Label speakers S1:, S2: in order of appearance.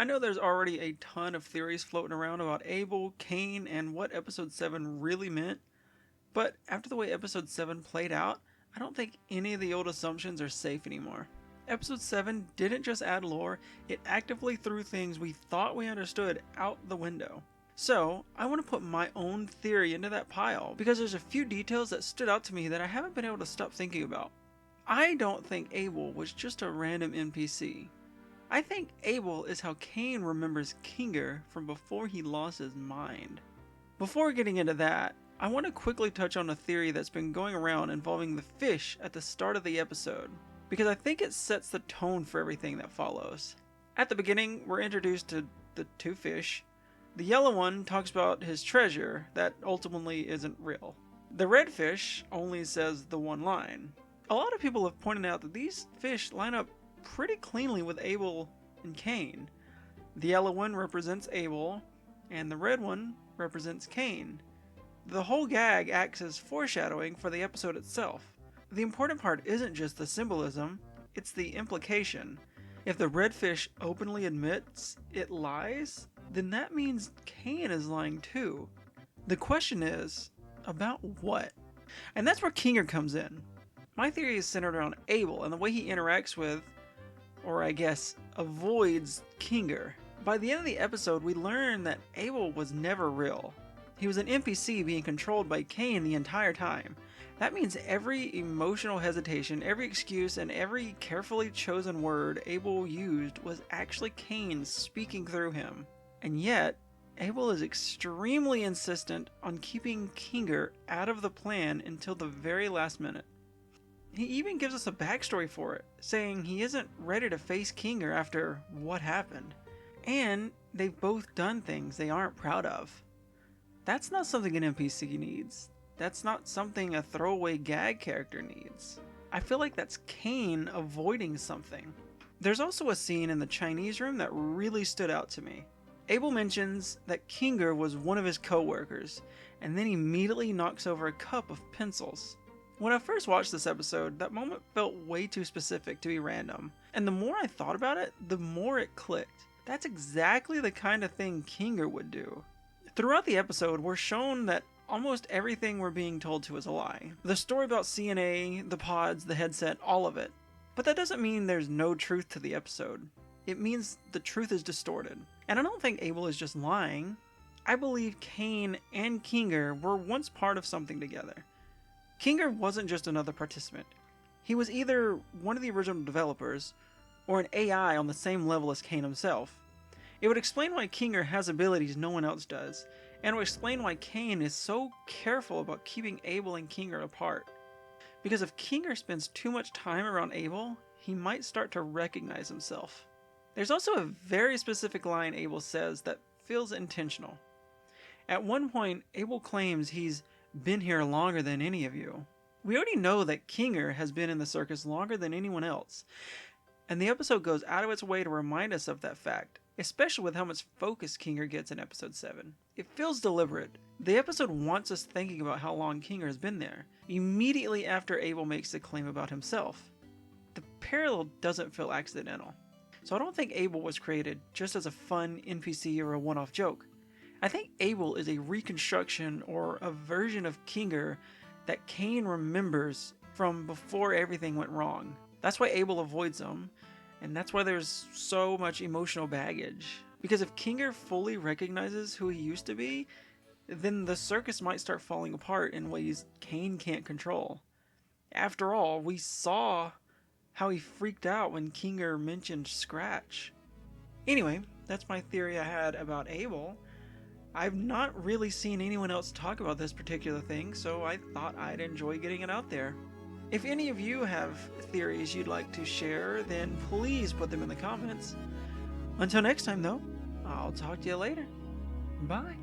S1: I know there's already a ton of theories floating around about Abel, Cain, and what episode 7 really meant, but after the way episode 7 played out, I don't think any of the old assumptions are safe anymore. Episode 7 didn't just add lore, it actively threw things we thought we understood out the window. So, I want to put my own theory into that pile, because there's a few details that stood out to me that I haven't been able to stop thinking about. I don't think Abel was just a random NPC. I think Abel is how Cain remembers Kinger from before he lost his mind. Before getting into that, I want to quickly touch on a theory that's been going around involving the fish at the start of the episode, because I think it sets the tone for everything that follows. At the beginning, we're introduced to the two fish. The yellow one talks about his treasure that ultimately isn't real. The red fish only says the one line. A lot of people have pointed out that these fish line up pretty cleanly with Abel and Cain. The yellow one represents Abel, and the red one represents Cain. The whole gag acts as foreshadowing for the episode itself. The important part isn't just the symbolism, it's the implication. If the red fish openly admits it lies, then that means Cain is lying too. The question is, about what? And that's where Kinger comes in. My theory is centered around Abel and the way he interacts with, or I guess, avoids Kinger. By the end of the episode, we learn that Abel was never real. He was an NPC being controlled by Cain the entire time. That means every emotional hesitation, every excuse, and every carefully chosen word Abel used was actually Cain speaking through him. And yet, Abel is extremely insistent on keeping Kinger out of the plan until the very last minute. He even gives us a backstory for it, saying he isn't ready to face Kinger after what happened. And they've both done things they aren't proud of. That's not something an NPC needs. That's not something a throwaway gag character needs. I feel like that's Cain avoiding something. There's also a scene in the Chinese room that really stood out to me. Abel mentions that Kinger was one of his co-workers, and then immediately knocks over a cup of pencils. When I first watched this episode, that moment felt way too specific to be random, and the more I thought about it, the more it clicked. That's exactly the kind of thing Kinger would do. Throughout the episode, we're shown that almost everything we're being told to is a lie. The story about CNA, the pods, the headset, all of it. But that doesn't mean there's no truth to the episode. It means the truth is distorted. And I don't think Abel is just lying. I believe Cain and Kinger were once part of something together. Kinger wasn't just another participant. He was either one of the original developers, or an AI on the same level as Cain himself. It would explain why Kinger has abilities no one else does, and would explain why Cain is so careful about keeping Abel and Kinger apart. Because if Kinger spends too much time around Abel, he might start to recognize himself. There's also a very specific line Abel says that feels intentional. At one point, Abel claims he's been here longer than any of you. We already know that Kinger has been in the circus longer than anyone else, and the episode goes out of its way to remind us of that fact, especially with how much focus Kinger gets in episode 7. It feels deliberate. The episode wants us thinking about how long Kinger has been there, immediately after Abel makes the claim about himself. The parallel doesn't feel accidental. So I don't think Abel was created just as a fun NPC or a one-off joke. I think Abel is a reconstruction or a version of Kinger that Cain remembers from before everything went wrong. That's why Abel avoids him, and that's why there's so much emotional baggage. Because if Kinger fully recognizes who he used to be, then the circus might start falling apart in ways Cain can't control. After all, we saw how he freaked out when Kinger mentioned Scratch. Anyway, that's my theory I had about Abel. I've not really seen anyone else talk about this particular thing, so I thought I'd enjoy getting it out there. If any of you have theories you'd like to share, then please put them in the comments. Until next time though, I'll talk to you later. Bye.